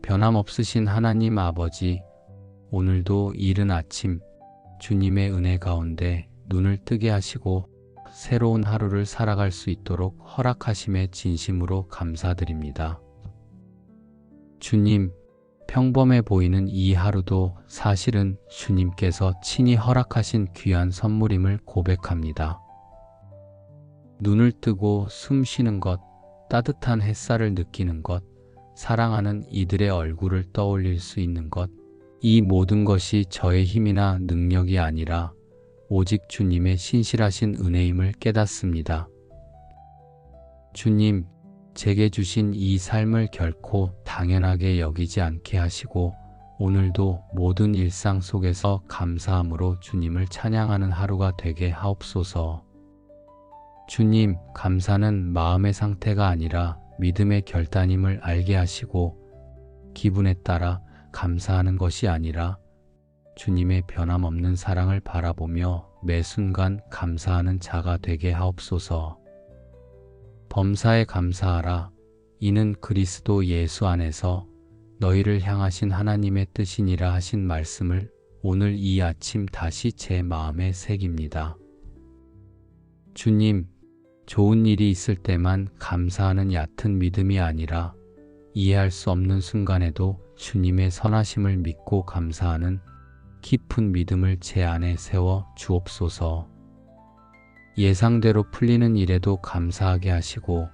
변함없으신 하나님 아버지, 오늘도 이른 아침 주님의 은혜 가운데 눈을 뜨게 하시고 새로운 하루를 살아갈 수 있도록 허락하심에 진심으로 감사드립니다. 주님, 평범해 보이는 이 하루도 사실은 주님께서 친히 허락하신 귀한 선물임을 고백합니다. 눈을 뜨고 숨 쉬는 것, 따뜻한 햇살을 느끼는 것, 사랑하는 이들의 얼굴을 떠올릴 수 있는 것, 이 모든 것이 저의 힘이나 능력이 아니라 오직 주님의 신실하신 은혜임을 깨닫습니다. 주님, 제게 주신 이 삶을 결코 당연하게 여기지 않게 하시고 오늘도 모든 일상 속에서 감사함으로 주님을 찬양하는 하루가 되게 하옵소서. 주님, 감사는 마음의 상태가 아니라 믿음의 결단임을 알게 하시고 기분에 따라 감사하는 것이 아니라 주님의 변함없는 사랑을 바라보며 매 순간 감사하는 자가 되게 하옵소서. 범사에 감사하라. 이는 그리스도 예수 안에서 너희를 향하신 하나님의 뜻이니라 하신 말씀을 오늘 이 아침 다시 제 마음에 새깁니다. 주님, 좋은 일이 있을 때만 감사하는 얕은 믿음이 아니라 이해할 수 없는 순간에도 주님의 선하심을 믿고 감사하는 깊은 믿음을 제 안에 세워 주옵소서. 예상대로 풀리는 일에도 감사하게 하시고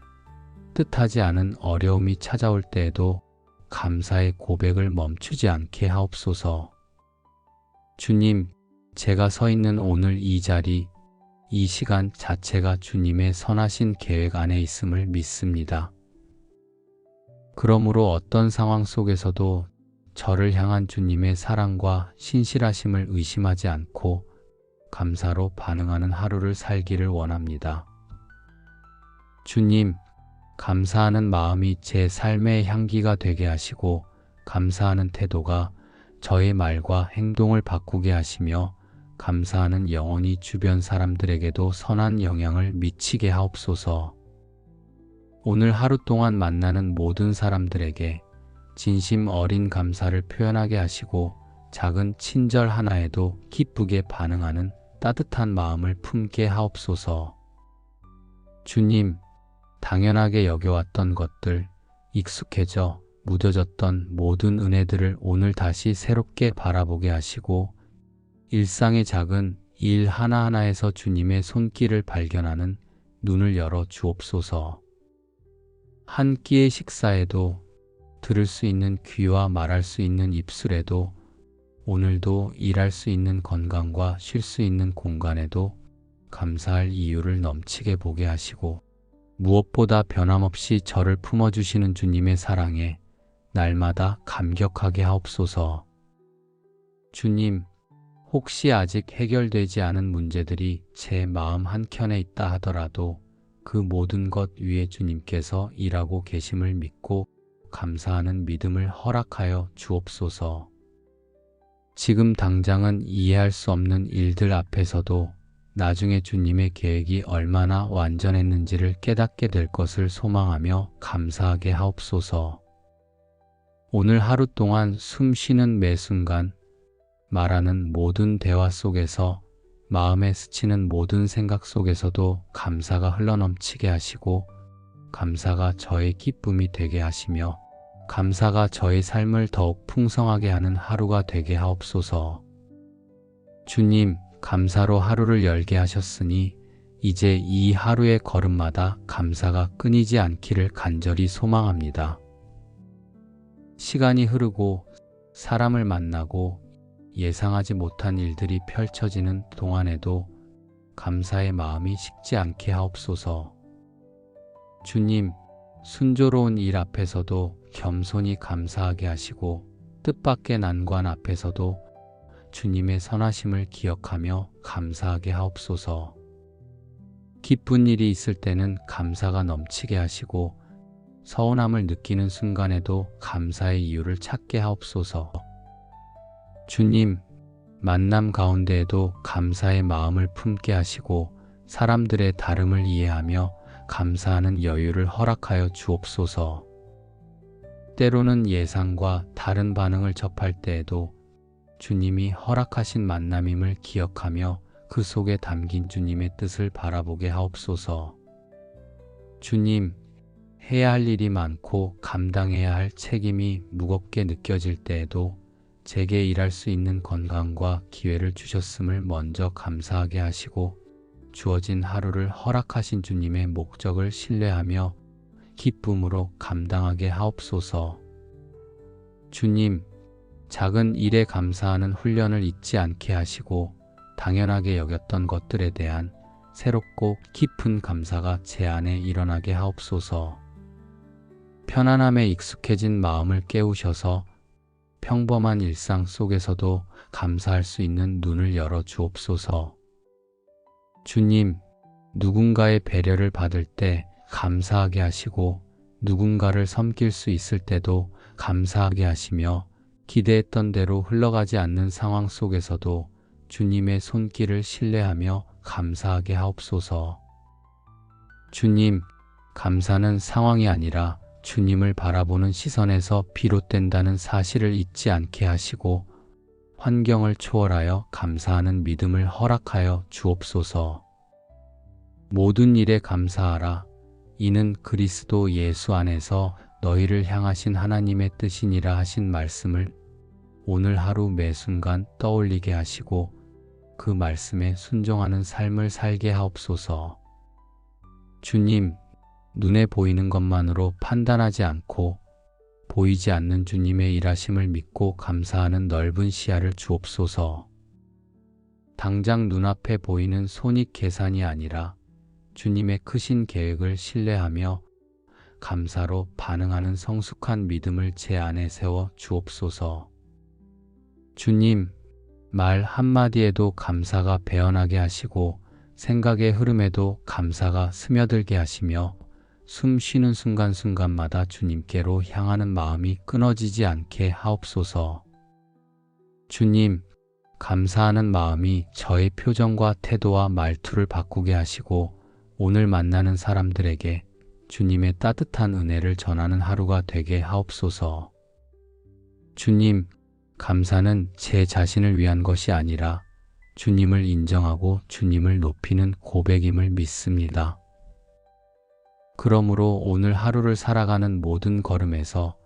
뜻하지 않은 어려움이 찾아올 때에도 감사의 고백을 멈추지 않게 하옵소서. 주님, 제가 서 있는 오늘 이 자리, 이 시간 자체가 주님의 선하신 계획 안에 있음을 믿습니다. 그러므로 어떤 상황 속에서도 저를 향한 주님의 사랑과 신실하심을 의심하지 않고 감사로 반응하는 하루를 살기를 원합니다. 주님, 감사하는 마음이 제 삶의 향기가 되게 하시고 감사하는 태도가 저의 말과 행동을 바꾸게 하시며 감사하는 영혼이 주변 사람들에게도 선한 영향을 미치게 하옵소서. 오늘 하루 동안 만나는 모든 사람들에게 진심 어린 감사를 표현하게 하시고 작은 친절 하나에도 기쁘게 반응하는 따뜻한 마음을 품게 하옵소서. 주님, 당연하게 여겨왔던 것들, 익숙해져 무뎌졌던 모든 은혜들을 오늘 다시 새롭게 바라보게 하시고 일상의 작은 일 하나하나에서 주님의 손길을 발견하는 눈을 열어 주옵소서. 한 끼의 식사에도 들을 수 있는 귀와 말할 수 있는 입술에도 오늘도 일할 수 있는 건강과 쉴 수 있는 공간에도 감사할 이유를 넘치게 보게 하시고 무엇보다 변함없이 저를 품어주시는 주님의 사랑에 날마다 감격하게 하옵소서. 주님, 혹시 아직 해결되지 않은 문제들이 제 마음 한켠에 있다 하더라도 그 모든 것 위에 주님께서 일하고 계심을 믿고 감사하는 믿음을 허락하여 주옵소서. 지금 당장은 이해할 수 없는 일들 앞에서도 나중에 주님의 계획이 얼마나 완전했는지를 깨닫게 될 것을 소망하며 감사하게 하옵소서. 오늘 하루 동안 숨 쉬는 매 순간, 말하는 모든 대화 속에서, 마음에 스치는 모든 생각 속에서도 감사가 흘러넘치게 하시고 감사가 저의 기쁨이 되게 하시며 감사가 저의 삶을 더욱 풍성하게 하는 하루가 되게 하옵소서. 주님, 감사로 하루를 열게 하셨으니 이제 이 하루의 걸음마다 감사가 끊이지 않기를 간절히 소망합니다. 시간이 흐르고 사람을 만나고 예상하지 못한 일들이 펼쳐지는 동안에도 감사의 마음이 식지 않게 하옵소서. 주님, 순조로운 일 앞에서도 겸손히 감사하게 하시고 뜻밖의 난관 앞에서도 주님의 선하심을 기억하며 감사하게 하옵소서. 기쁜 일이 있을 때는 감사가 넘치게 하시고 서운함을 느끼는 순간에도 감사의 이유를 찾게 하옵소서. 주님, 만남 가운데에도 감사의 마음을 품게 하시고 사람들의 다름을 이해하며 감사하는 여유를 허락하여 주옵소서. 때로는 예상과 다른 반응을 접할 때에도 주님이 허락하신 만남임을 기억하며 그 속에 담긴 주님의 뜻을 바라보게 하옵소서. 주님, 해야 할 일이 많고 감당해야 할 책임이 무겁게 느껴질 때에도 제게 일할 수 있는 건강과 기회를 주셨음을 먼저 감사하게 하시고 주어진 하루를 허락하신 주님의 목적을 신뢰하며 기쁨으로 감당하게 하옵소서. 주님, 작은 일에 감사하는 훈련을 잊지 않게 하시고 당연하게 여겼던 것들에 대한 새롭고 깊은 감사가 제 안에 일어나게 하옵소서. 편안함에 익숙해진 마음을 깨우셔서 평범한 일상 속에서도 감사할 수 있는 눈을 열어 주옵소서. 주님, 누군가의 배려를 받을 때 감사하게 하시고 누군가를 섬길 수 있을 때도 감사하게 하시며 기대했던 대로 흘러가지 않는 상황 속에서도 주님의 손길을 신뢰하며 감사하게 하옵소서. 주님, 감사는 상황이 아니라 주님을 바라보는 시선에서 비롯된다는 사실을 잊지 않게 하시고 환경을 초월하여 감사하는 믿음을 허락하여 주옵소서. 모든 일에 감사하라. 이는 그리스도 예수 안에서 너희를 향하신 하나님의 뜻이니라 하신 말씀을 오늘 하루 매 순간 떠올리게 하시고 그 말씀에 순종하는 삶을 살게 하옵소서. 주님, 눈에 보이는 것만으로 판단하지 않고 보이지 않는 주님의 일하심을 믿고 감사하는 넓은 시야를 주옵소서. 당장 눈앞에 보이는 손익 계산이 아니라 주님의 크신 계획을 신뢰하며 감사로 반응하는 성숙한 믿음을 제 안에 세워 주옵소서. 주님, 말 한마디에도 감사가 배어나게 하시고 생각의 흐름에도 감사가 스며들게 하시며 숨 쉬는 순간순간마다 주님께로 향하는 마음이 끊어지지 않게 하옵소서. 주님, 감사하는 마음이 저의 표정과 태도와 말투를 바꾸게 하시고 오늘 만나는 사람들에게 주님의 따뜻한 은혜를 전하는 하루가 되게 하옵소서. 주님, 감사는 제 자신을 위한 것이 아니라 주님을 인정하고 주님을 높이는 고백임을 믿습니다. 그러므로 오늘 하루를 살아가는 모든 걸음에서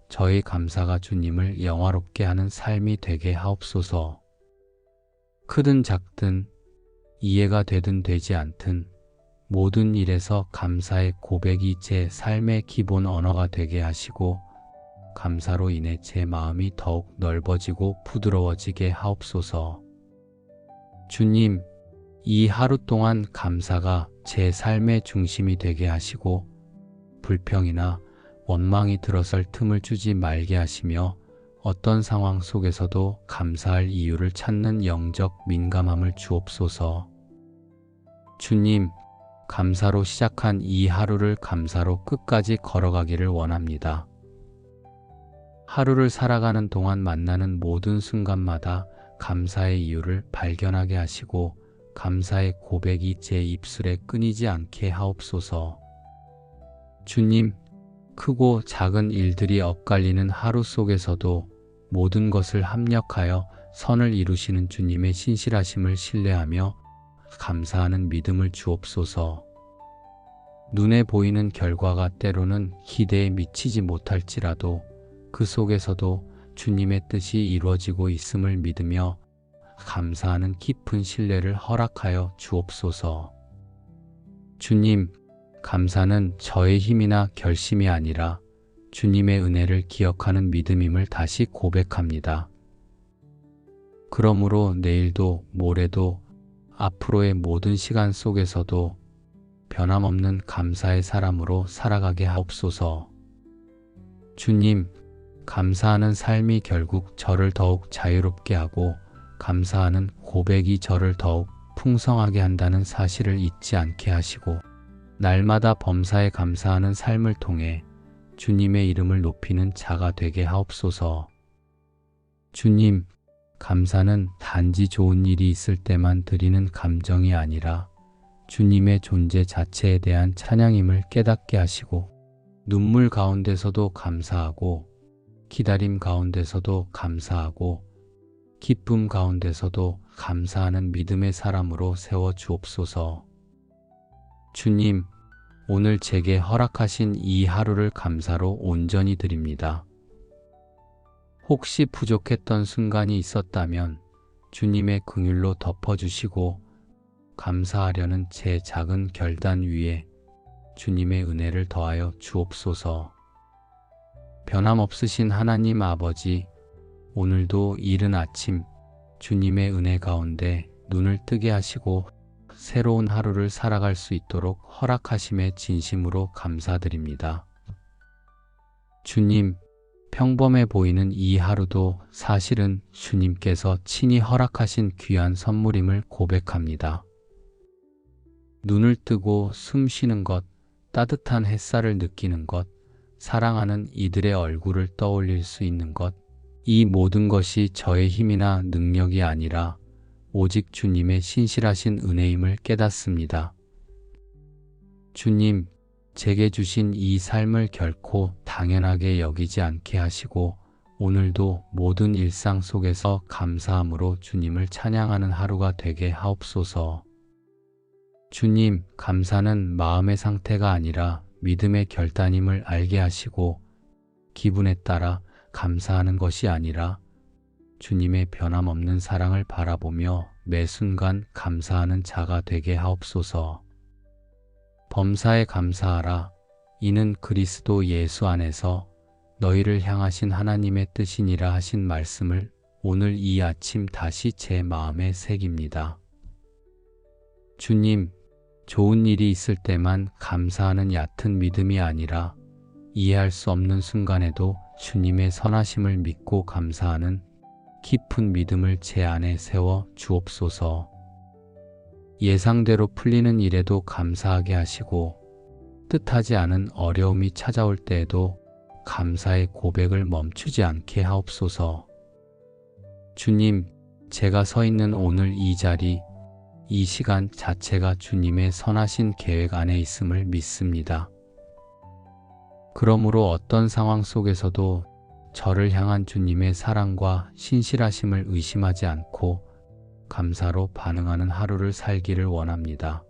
저의 감사가 주님을 영화롭게 하는 삶이 되게 하옵소서. 크든 작든 이해가 되든 되지 않든 모든 일에서 감사의 고백이 제 삶의 기본 언어가 되게 하시고 감사로 인해 제 마음이 더욱 넓어지고 부드러워지게 하옵소서. 주님, 이 하루 동안 감사가 제 삶의 중심이 되게 하시고 불평이나 원망이 들어설 틈을 주지 말게 하시며 어떤 상황 속에서도 감사할 이유를 찾는 영적 민감함을 주옵소서. 주님, 감사로 시작한 이 하루를 감사로 끝까지 걸어가기를 원합니다. 하루를 살아가는 동안 만나는 모든 순간마다 감사의 이유를 발견하게 하시고 감사의 고백이 제 입술에 끊이지 않게 하옵소서. 주님, 크고 작은 일들이 엇갈리는 하루 속에서도 모든 것을 합력하여 선을 이루시는 주님의 신실하심을 신뢰하며 감사하는 믿음을 주옵소서. 눈에 보이는 결과가 때로는 기대에 미치지 못할지라도 그 속에서도 주님의 뜻이 이루어지고 있음을 믿으며 감사하는 깊은 신뢰를 허락하여 주옵소서. 주님, 감사는 저의 힘이나 결심이 아니라 주님의 은혜를 기억하는 믿음임을 다시 고백합니다. 그러므로 내일도 모레도 앞으로의 모든 시간 속에서도 변함없는 감사의 사람으로 살아가게 하옵소서. 주님, 감사하는 삶이 결국 저를 더욱 자유롭게 하고 감사하는 고백이 저를 더욱 풍성하게 한다는 사실을 잊지 않게 하시고 날마다 범사에 감사하는 삶을 통해 주님의 이름을 높이는 자가 되게 하옵소서. 주님, 감사는 단지 좋은 일이 있을 때만 드리는 감정이 아니라 주님의 존재 자체에 대한 찬양임을 깨닫게 하시고 눈물 가운데서도 감사하고 기다림 가운데서도 감사하고 기쁨 가운데서도 감사하는 믿음의 사람으로 세워 주옵소서. 주님, 오늘 제게 허락하신 이 하루를 감사로 온전히 드립니다. 혹시 부족했던 순간이 있었다면 주님의 긍휼로 덮어주시고 감사하려는 제 작은 결단 위에 주님의 은혜를 더하여 주옵소서. 변함없으신 하나님 아버지, 오늘도 이른 아침 주님의 은혜 가운데 눈을 뜨게 하시고 새로운 하루를 살아갈 수 있도록 허락하심에 진심으로 감사드립니다. 주님, 평범해 보이는 이 하루도 사실은 주님께서 친히 허락하신 귀한 선물임을 고백합니다. 눈을 뜨고 숨 쉬는 것, 따뜻한 햇살을 느끼는 것, 사랑하는 이들의 얼굴을 떠올릴 수 있는 것, 이 모든 것이 저의 힘이나 능력이 아니라 오직 주님의 신실하신 은혜임을 깨닫습니다. 주님, 제게 주신 이 삶을 결코 당연하게 여기지 않게 하시고 오늘도 모든 일상 속에서 감사함으로 주님을 찬양하는 하루가 되게 하옵소서. 주님, 감사는 마음의 상태가 아니라 믿음의 결단임을 알게 하시고 기분에 따라 감사하는 것이 아니라 주님의 변함없는 사랑을 바라보며 매 순간 감사하는 자가 되게 하옵소서. 범사에 감사하라. 이는 그리스도 예수 안에서 너희를 향하신 하나님의 뜻이니라 하신 말씀을 오늘 이 아침 다시 제 마음에 새깁니다. 주님, 좋은 일이 있을 때만 감사하는 얕은 믿음이 아니라 이해할 수 없는 순간에도 주님의 선하심을 믿고 감사하는 깊은 믿음을 제 안에 세워 주옵소서. 예상대로 풀리는 일에도 감사하게 하시고 뜻하지 않은 어려움이 찾아올 때에도 감사의 고백을 멈추지 않게 하옵소서. 주님, 제가 서 있는 오늘 이 자리, 이 시간 자체가 주님의 선하신 계획 안에 있음을 믿습니다. 그러므로 어떤 상황 속에서도 저를 향한 주님의 사랑과 신실하심을 의심하지 않고 감사로 반응하는 하루를 살기를 원합니다.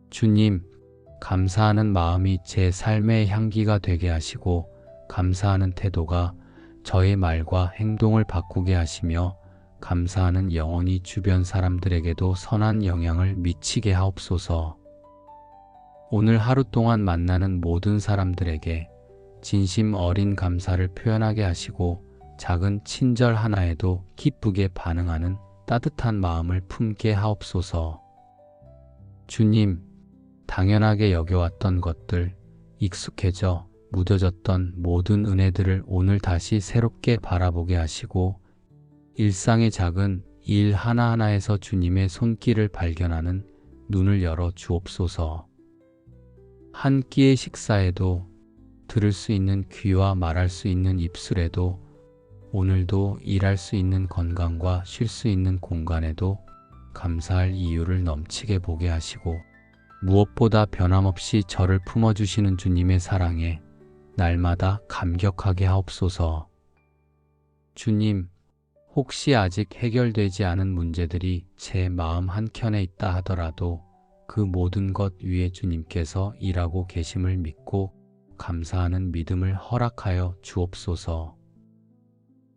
주님, 감사하는 마음이 제 삶의 향기가 되게 하시고 감사하는 태도가 저의 말과 행동을 바꾸게 하시며 감사하는 영혼이 주변 사람들에게도 선한 영향을 미치게 하옵소서. 오늘 하루 동안 만나는 모든 사람들에게 진심 어린 감사를 표현하게 하시고 작은 친절 하나에도 기쁘게 반응하는 따뜻한 마음을 품게 하옵소서. 주님, 당연하게 여겨왔던 것들, 익숙해져 무뎌졌던 모든 은혜들을 오늘 다시 새롭게 바라보게 하시고 일상의 작은 일 하나하나에서 주님의 손길을 발견하는 눈을 열어 주옵소서. 한 끼의 식사에도 들을 수 있는 귀와 말할 수 있는 입술에도 오늘도 일할 수 있는 건강과 쉴 수 있는 공간에도 감사할 이유를 넘치게 보게 하시고 무엇보다 변함없이 저를 품어주시는 주님의 사랑에 날마다 감격하게 하옵소서. 주님, 혹시 아직 해결되지 않은 문제들이 제 마음 한켠에 있다 하더라도 그 모든 것 위에 주님께서 일하고 계심을 믿고 감사하는 믿음을 허락하여 주옵소서.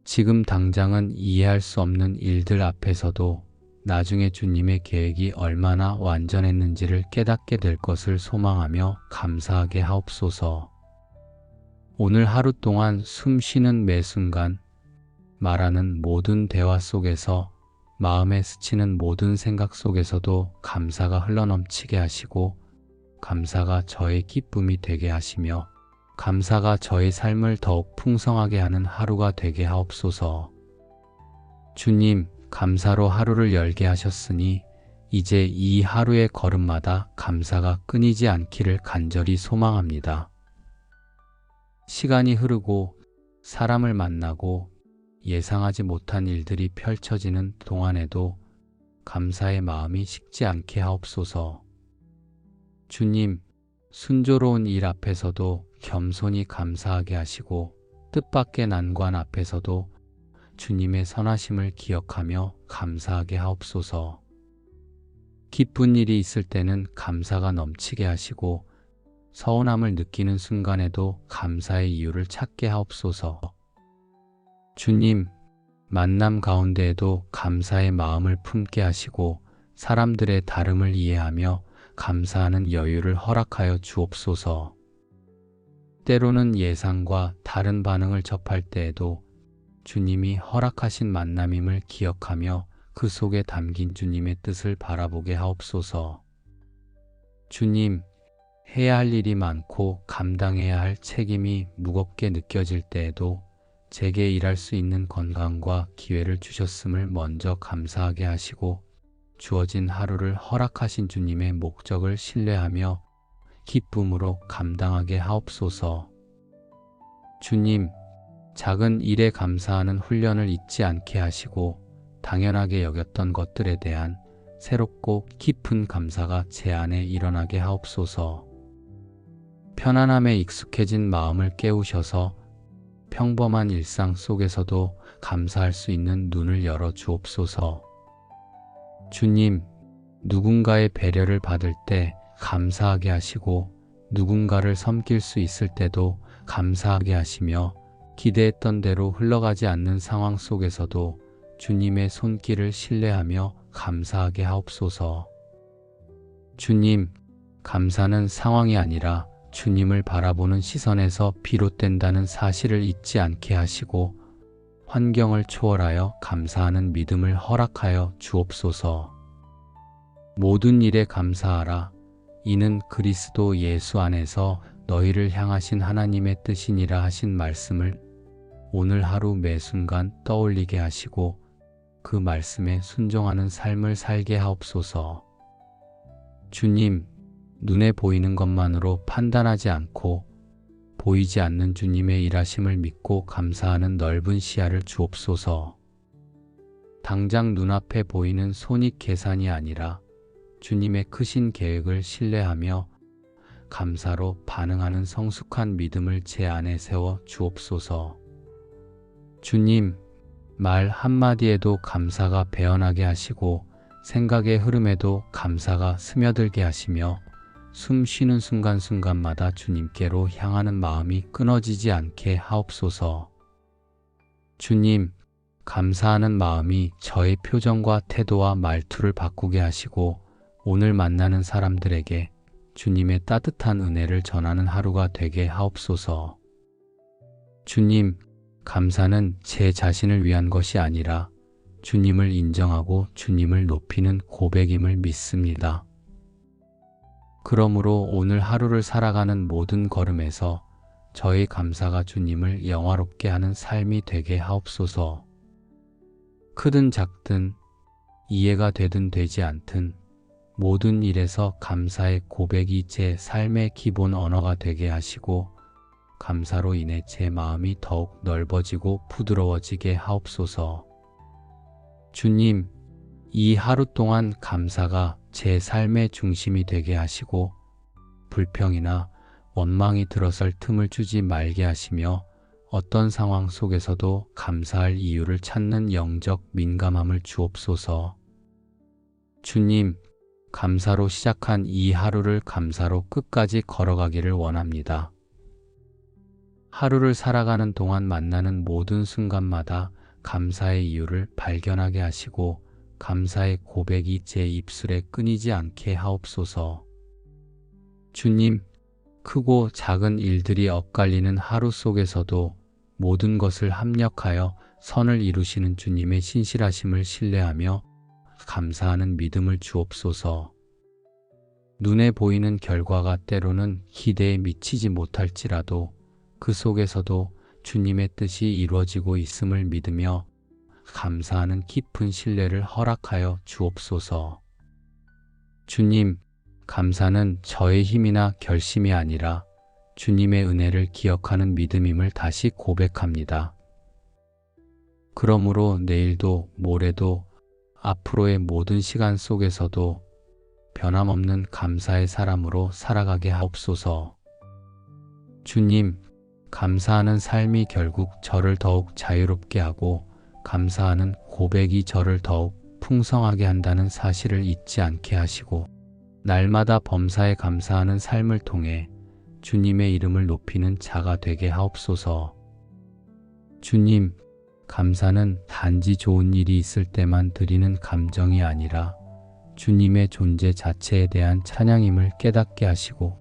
지금 당장은 이해할 수 없는 일들 앞에서도 나중에 주님의 계획이 얼마나 완전했는지를 깨닫게 될 것을 소망하며 감사하게 하옵소서. 오늘 하루 동안 숨 쉬는 매 순간, 말하는 모든 대화 속에서, 마음에 스치는 모든 생각 속에서도 감사가 흘러넘치게 하시고 감사가 저의 기쁨이 되게 하시며 감사가 저의 삶을 더욱 풍성하게 하는 하루가 되게 하옵소서. 주님, 감사로 하루를 열게 하셨으니 이제 이 하루의 걸음마다 감사가 끊이지 않기를 간절히 소망합니다. 시간이 흐르고 사람을 만나고 예상하지 못한 일들이 펼쳐지는 동안에도 감사의 마음이 식지 않게 하옵소서. 주님, 순조로운 일 앞에서도 겸손히 감사하게 하시고 뜻밖의 난관 앞에서도 주님의 선하심을 기억하며 감사하게 하옵소서. 기쁜 일이 있을 때는 감사가 넘치게 하시고 서운함을 느끼는 순간에도 감사의 이유를 찾게 하옵소서. 주님, 만남 가운데에도 감사의 마음을 품게 하시고 사람들의 다름을 이해하며 감사하는 여유를 허락하여 주옵소서. 때로는 예상과 다른 반응을 접할 때에도 주님이 허락하신 만남임을 기억하며 그 속에 담긴 주님의 뜻을 바라보게 하옵소서. 주님, 해야 할 일이 많고 감당해야 할 책임이 무겁게 느껴질 때에도 제게 일할 수 있는 건강과 기회를 주셨음을 먼저 감사하게 하시고 주어진 하루를 허락하신 주님의 목적을 신뢰하며 기쁨으로 감당하게 하옵소서. 주님, 작은 일에 감사하는 훈련을 잊지 않게 하시고 당연하게 여겼던 것들에 대한 새롭고 깊은 감사가 제 안에 일어나게 하옵소서. 편안함에 익숙해진 마음을 깨우셔서 평범한 일상 속에서도 감사할 수 있는 눈을 열어 주옵소서. 주님, 누군가의 배려를 받을 때 감사하게 하시고 누군가를 섬길 수 있을 때도 감사하게 하시며 기대했던 대로 흘러가지 않는 상황 속에서도 주님의 손길을 신뢰하며 감사하게 하옵소서. 주님, 감사는 상황이 아니라 주님을 바라보는 시선에서 비롯된다는 사실을 잊지 않게 하시고 환경을 초월하여 감사하는 믿음을 허락하여 주옵소서. 모든 일에 감사하라. 이는 그리스도 예수 안에서 너희를 향하신 하나님의 뜻이니라 하신 말씀을 오늘 하루 매 순간 떠올리게 하시고 그 말씀에 순종하는 삶을 살게 하옵소서. 주님, 눈에 보이는 것만으로 판단하지 않고 보이지 않는 주님의 일하심을 믿고 감사하는 넓은 시야를 주옵소서. 당장 눈앞에 보이는 손익 계산이 아니라 주님의 크신 계획을 신뢰하며 감사로 반응하는 성숙한 믿음을 제 안에 세워 주옵소서. 주님, 말 한마디에도 감사가 배어나게 하시고 생각의 흐름에도 감사가 스며들게 하시며 숨 쉬는 순간순간마다 주님께로 향하는 마음이 끊어지지 않게 하옵소서. 주님, 감사하는 마음이 저의 표정과 태도와 말투를 바꾸게 하시고 오늘 만나는 사람들에게 주님의 따뜻한 은혜를 전하는 하루가 되게 하옵소서. 주님, 감사는 제 자신을 위한 것이 아니라 주님을 인정하고 주님을 높이는 고백임을 믿습니다. 그러므로 오늘 하루를 살아가는 모든 걸음에서 저의 감사가 주님을 영화롭게 하는 삶이 되게 하옵소서. 크든 작든 이해가 되든 되지 않든 모든 일에서 감사의 고백이 제 삶의 기본 언어가 되게 하시고 감사로 인해 제 마음이 더욱 넓어지고 부드러워지게 하옵소서. 주님, 이 하루 동안 감사가 제 삶의 중심이 되게 하시고 불평이나 원망이 들어설 틈을 주지 말게 하시며 어떤 상황 속에서도 감사할 이유를 찾는 영적 민감함을 주옵소서. 주님, 감사로 시작한 이 하루를 감사로 끝까지 걸어가기를 원합니다. 하루를 살아가는 동안 만나는 모든 순간마다 감사의 이유를 발견하게 하시고 감사의 고백이 제 입술에 끊이지 않게 하옵소서. 주님, 크고 작은 일들이 엇갈리는 하루 속에서도 모든 것을 합력하여 선을 이루시는 주님의 신실하심을 신뢰하며 감사하는 믿음을 주옵소서. 눈에 보이는 결과가 때로는 기대에 미치지 못할지라도 그 속에서도 주님의 뜻이 이루어지고 있음을 믿으며 감사하는 깊은 신뢰를 허락하여 주옵소서. 주님, 감사는 저의 힘이나 결심이 아니라 주님의 은혜를 기억하는 믿음임을 다시 고백합니다. 그러므로 내일도 모레도 앞으로의 모든 시간 속에서도 변함없는 감사의 사람으로 살아가게 하옵소서. 주님, 감사하는 삶이 결국 저를 더욱 자유롭게 하고 감사하는 고백이 저를 더욱 풍성하게 한다는 사실을 잊지 않게 하시고 날마다 범사에 감사하는 삶을 통해 주님의 이름을 높이는 자가 되게 하옵소서. 주님, 감사는 단지 좋은 일이 있을 때만 드리는 감정이 아니라 주님의 존재 자체에 대한 찬양임을 깨닫게 하시고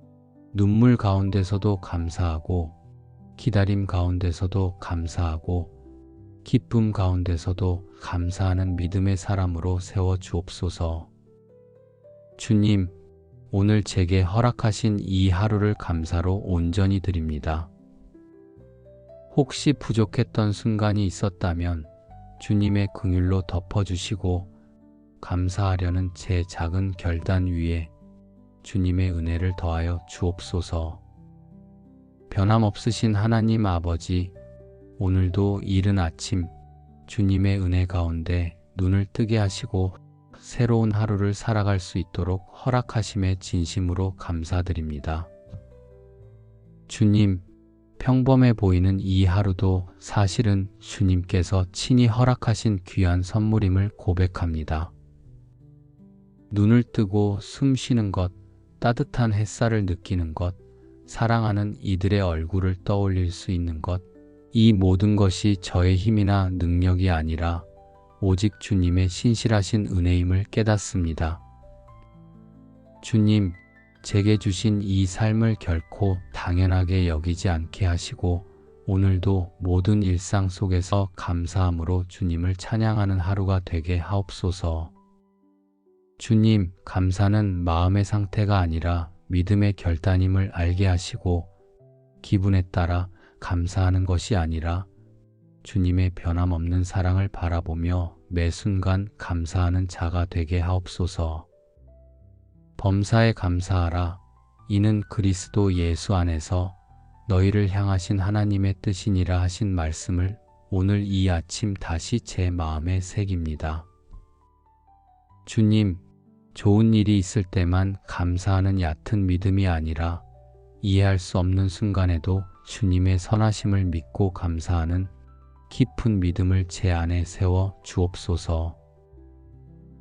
눈물 가운데서도 감사하고 기다림 가운데서도 감사하고 기쁨 가운데서도 감사하는 믿음의 사람으로 세워 주옵소서. 주님, 오늘 제게 허락하신 이 하루를 감사로 온전히 드립니다. 혹시 부족했던 순간이 있었다면 주님의 긍휼로 덮어주시고 감사하려는 제 작은 결단 위에 주님의 은혜를 더하여 주옵소서. 변함없으신 하나님 아버지, 오늘도 이른 아침 주님의 은혜 가운데 눈을 뜨게 하시고 새로운 하루를 살아갈 수 있도록 허락하심에 진심으로 감사드립니다. 주님, 평범해 보이는 이 하루도 사실은 주님께서 친히 허락하신 귀한 선물임을 고백합니다. 눈을 뜨고 숨 쉬는 것, 따뜻한 햇살을 느끼는 것, 사랑하는 이들의 얼굴을 떠올릴 수 있는 것, 이 모든 것이 저의 힘이나 능력이 아니라 오직 주님의 신실하신 은혜임을 깨닫습니다. 주님, 제게 주신 이 삶을 결코 당연하게 여기지 않게 하시고 오늘도 모든 일상 속에서 감사함으로 주님을 찬양하는 하루가 되게 하옵소서. 주님, 감사는 마음의 상태가 아니라 믿음의 결단임을 알게 하시고 기분에 따라 감사하는 것이 아니라 주님의 변함없는 사랑을 바라보며 매 순간 감사하는 자가 되게 하옵소서. 범사에 감사하라. 이는 그리스도 예수 안에서 너희를 향하신 하나님의 뜻이니라 하신 말씀을 오늘 이 아침 다시 제 마음에 새깁니다. 주님, 좋은 일이 있을 때만 감사하는 얕은 믿음이 아니라 이해할 수 없는 순간에도 주님의 선하심을 믿고 감사하는 깊은 믿음을 제 안에 세워 주옵소서.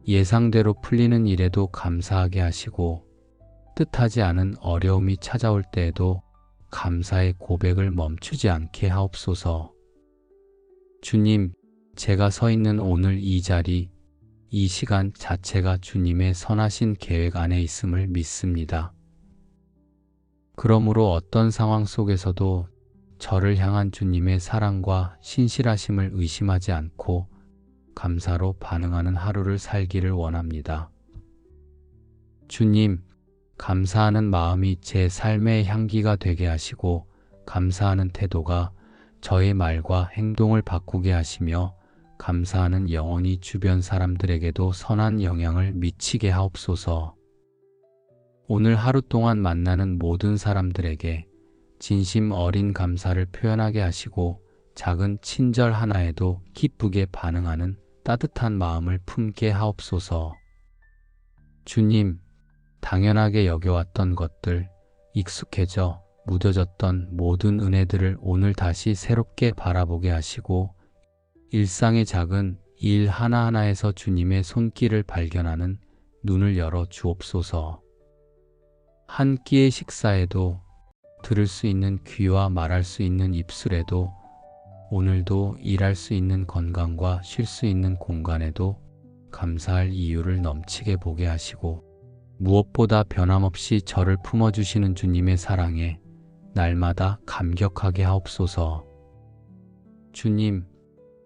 예상대로 풀리는 일에도 감사하게 하시고 뜻하지 않은 어려움이 찾아올 때에도 감사의 고백을 멈추지 않게 하옵소서. 주님, 제가 서 있는 오늘 이 자리, 이 시간 자체가 주님의 선하신 계획 안에 있음을 믿습니다. 그러므로 어떤 상황 속에서도 저를 향한 주님의 사랑과 신실하심을 의심하지 않고 감사로 반응하는 하루를 살기를 원합니다. 주님, 감사하는 마음이 제 삶의 향기가 되게 하시고 감사하는 태도가 저의 말과 행동을 바꾸게 하시며 감사하는 영혼이 주변 사람들에게도 선한 영향을 미치게 하옵소서. 오늘 하루 동안 만나는 모든 사람들에게 진심 어린 감사를 표현하게 하시고 작은 친절 하나에도 기쁘게 반응하는 따뜻한 마음을 품게 하옵소서. 주님, 당연하게 여겨왔던 것들, 익숙해져 무뎌졌던 모든 은혜들을 오늘 다시 새롭게 바라보게 하시고 일상의 작은 일 하나하나에서 주님의 손길을 발견하는 눈을 열어 주옵소서. 한 끼의 식사에도 들을 수 있는 귀와 말할 수 있는 입술에도 오늘도 일할 수 있는 건강과 쉴 수 있는 공간에도 감사할 이유를 넘치게 보게 하시고 무엇보다 변함없이 저를 품어주시는 주님의 사랑에 날마다 감격하게 하옵소서. 주님,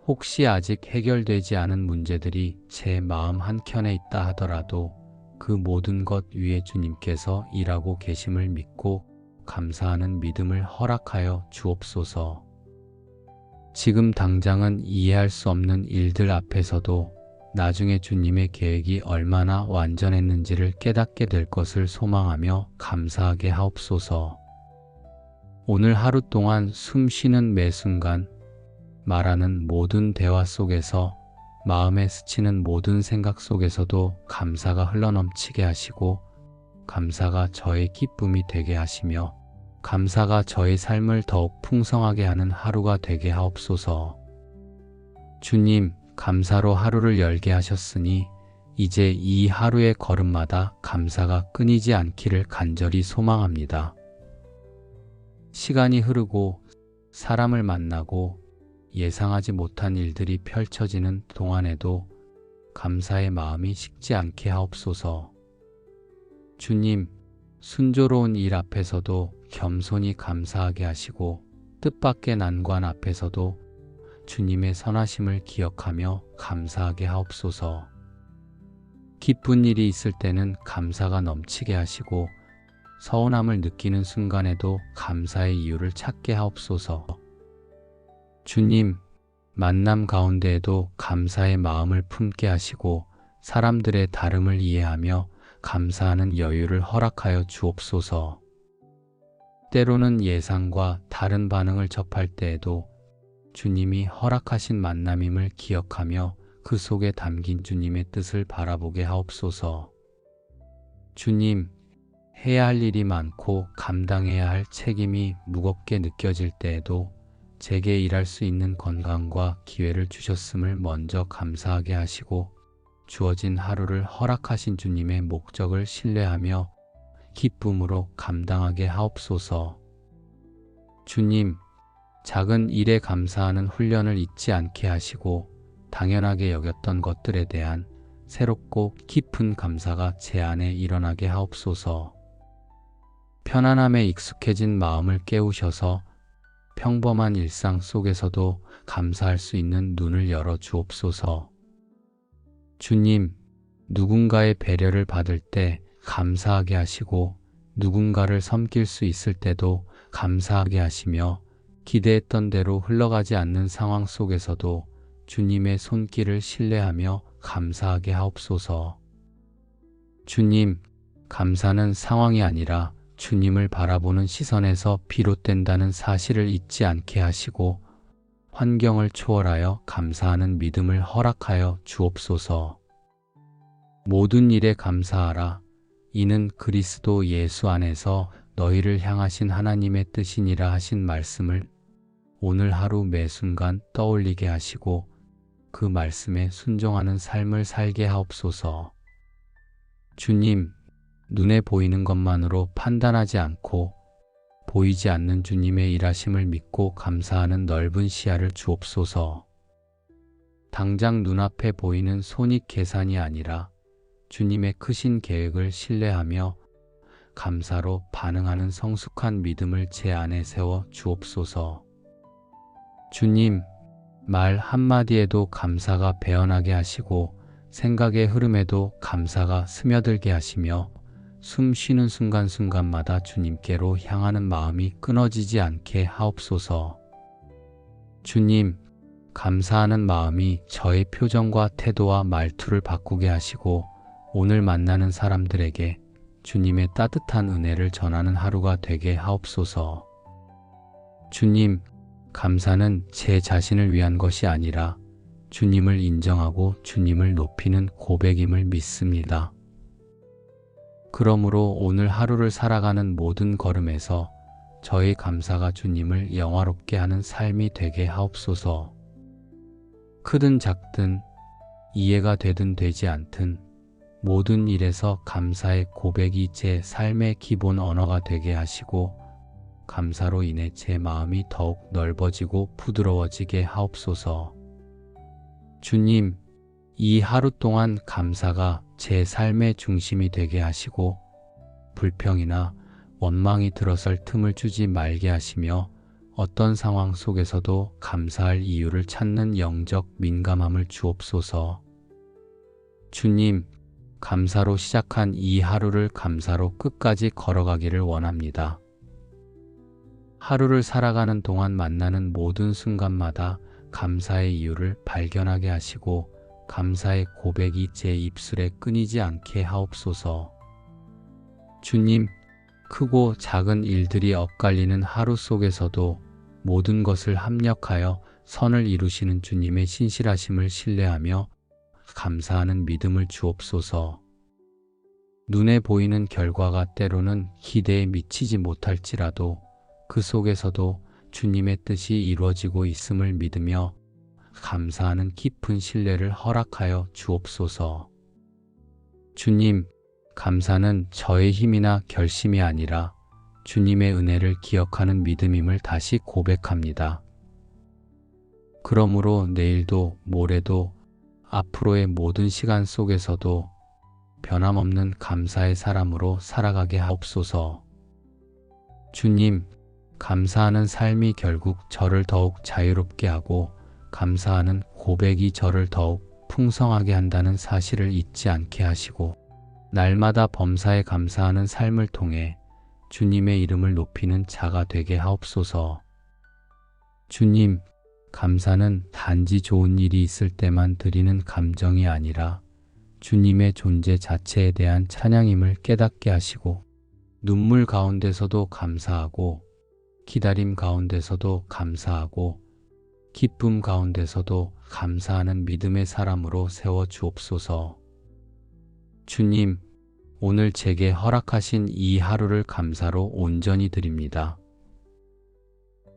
혹시 아직 해결되지 않은 문제들이 제 마음 한켠에 있다 하더라도 그 모든 것 위에 주님께서 일하고 계심을 믿고 감사하는 믿음을 허락하여 주옵소서. 지금 당장은 이해할 수 없는 일들 앞에서도 나중에 주님의 계획이 얼마나 완전했는지를 깨닫게 될 것을 소망하며 감사하게 하옵소서. 오늘 하루 동안 숨 쉬는 매 순간, 말하는 모든 대화 속에서, 마음에 스치는 모든 생각 속에서도 감사가 흘러넘치게 하시고 감사가 저의 기쁨이 되게 하시며 감사가 저의 삶을 더욱 풍성하게 하는 하루가 되게 하옵소서. 주님, 감사로 하루를 열게 하셨으니 이제 이 하루의 걸음마다 감사가 끊이지 않기를 간절히 소망합니다. 시간이 흐르고 사람을 만나고 예상하지 못한 일들이 펼쳐지는 동안에도 감사의 마음이 식지 않게 하옵소서. 주님, 순조로운 일 앞에서도 겸손히 감사하게 하시고 뜻밖의 난관 앞에서도 주님의 선하심을 기억하며 감사하게 하옵소서. 기쁜 일이 있을 때는 감사가 넘치게 하시고 서운함을 느끼는 순간에도 감사의 이유를 찾게 하옵소서. 주님, 만남 가운데에도 감사의 마음을 품게 하시고 사람들의 다름을 이해하며 감사하는 여유를 허락하여 주옵소서. 때로는 예상과 다른 반응을 접할 때에도 주님이 허락하신 만남임을 기억하며 그 속에 담긴 주님의 뜻을 바라보게 하옵소서. 주님, 해야 할 일이 많고 감당해야 할 책임이 무겁게 느껴질 때에도 제게 일할 수 있는 건강과 기회를 주셨음을 먼저 감사하게 하시고 주어진 하루를 허락하신 주님의 목적을 신뢰하며 기쁨으로 감당하게 하옵소서. 주님, 작은 일에 감사하는 훈련을 잊지 않게 하시고 당연하게 여겼던 것들에 대한 새롭고 깊은 감사가 제 안에 일어나게 하옵소서. 편안함에 익숙해진 마음을 깨우셔서 평범한 일상 속에서도 감사할 수 있는 눈을 열어 주옵소서. 주님, 누군가의 배려를 받을 때 감사하게 하시고 누군가를 섬길 수 있을 때도 감사하게 하시며 기대했던 대로 흘러가지 않는 상황 속에서도 주님의 손길을 신뢰하며 감사하게 하옵소서. 주님, 감사는 상황이 아니라 주님을 바라보는 시선에서 비롯된다는 사실을 잊지 않게 하시고 환경을 초월하여 감사하는 믿음을 허락하여 주옵소서. 모든 일에 감사하라. 이는 그리스도 예수 안에서 너희를 향하신 하나님의 뜻이니라 하신 말씀을 오늘 하루 매 순간 떠올리게 하시고 그 말씀에 순종하는 삶을 살게 하옵소서. 주님, 눈에 보이는 것만으로 판단하지 않고 보이지 않는 주님의 일하심을 믿고 감사하는 넓은 시야를 주옵소서. 당장 눈앞에 보이는 손익 계산이 아니라 주님의 크신 계획을 신뢰하며 감사로 반응하는 성숙한 믿음을 제 안에 세워 주옵소서. 주님, 말 한마디에도 감사가 배어나게 하시고 생각의 흐름에도 감사가 스며들게 하시며 숨 쉬는 순간순간마다 주님께로 향하는 마음이 끊어지지 않게 하옵소서. 주님, 감사하는 마음이 저의 표정과 태도와 말투를 바꾸게 하시고 오늘 만나는 사람들에게 주님의 따뜻한 은혜를 전하는 하루가 되게 하옵소서. 주님, 감사는 제 자신을 위한 것이 아니라 주님을 인정하고 주님을 높이는 고백임을 믿습니다. 그러므로 오늘 하루를 살아가는 모든 걸음에서 저의 감사가 주님을 영화롭게 하는 삶이 되게 하옵소서. 크든 작든 이해가 되든 되지 않든 모든 일에서 감사의 고백이 제 삶의 기본 언어가 되게 하시고 감사로 인해 제 마음이 더욱 넓어지고 부드러워지게 하옵소서. 주님, 이 하루 동안 감사가 제 삶의 중심이 되게 하시고 불평이나 원망이 들어설 틈을 주지 말게 하시며 어떤 상황 속에서도 감사할 이유를 찾는 영적 민감함을 주옵소서. 주님, 감사로 시작한 이 하루를 감사로 끝까지 걸어가기를 원합니다. 하루를 살아가는 동안 만나는 모든 순간마다 감사의 이유를 발견하게 하시고 감사의 고백이 제 입술에 끊이지 않게 하옵소서. 주님, 크고 작은 일들이 엇갈리는 하루 속에서도 모든 것을 합력하여 선을 이루시는 주님의 신실하심을 신뢰하며 감사하는 믿음을 주옵소서. 눈에 보이는 결과가 때로는 기대에 미치지 못할지라도 그 속에서도 주님의 뜻이 이루어지고 있음을 믿으며 감사하는 깊은 신뢰를 허락하여 주옵소서. 주님, 감사는 저의 힘이나 결심이 아니라 주님의 은혜를 기억하는 믿음임을 다시 고백합니다. 그러므로 내일도 모레도 앞으로의 모든 시간 속에서도 변함없는 감사의 사람으로 살아가게 하옵소서. 주님, 감사하는 삶이 결국 저를 더욱 자유롭게 하고 감사하는 고백이 저를 더욱 풍성하게 한다는 사실을 잊지 않게 하시고 날마다 범사에 감사하는 삶을 통해 주님의 이름을 높이는 자가 되게 하옵소서. 주님, 감사는 단지 좋은 일이 있을 때만 드리는 감정이 아니라 주님의 존재 자체에 대한 찬양임을 깨닫게 하시고 눈물 가운데서도 감사하고 기다림 가운데서도 감사하고 기쁨 가운데서도 감사하는 믿음의 사람으로 세워 주옵소서. 주님, 오늘 제게 허락하신 이 하루를 감사로 온전히 드립니다.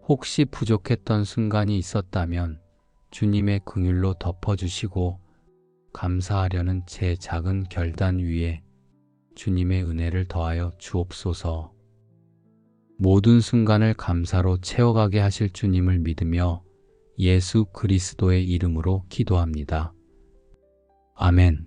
혹시 부족했던 순간이 있었다면 주님의 긍휼로 덮어주시고 감사하려는 제 작은 결단 위에 주님의 은혜를 더하여 주옵소서. 모든 순간을 감사로 채워가게 하실 주님을 믿으며 예수 그리스도의 이름으로 기도합니다. 아멘.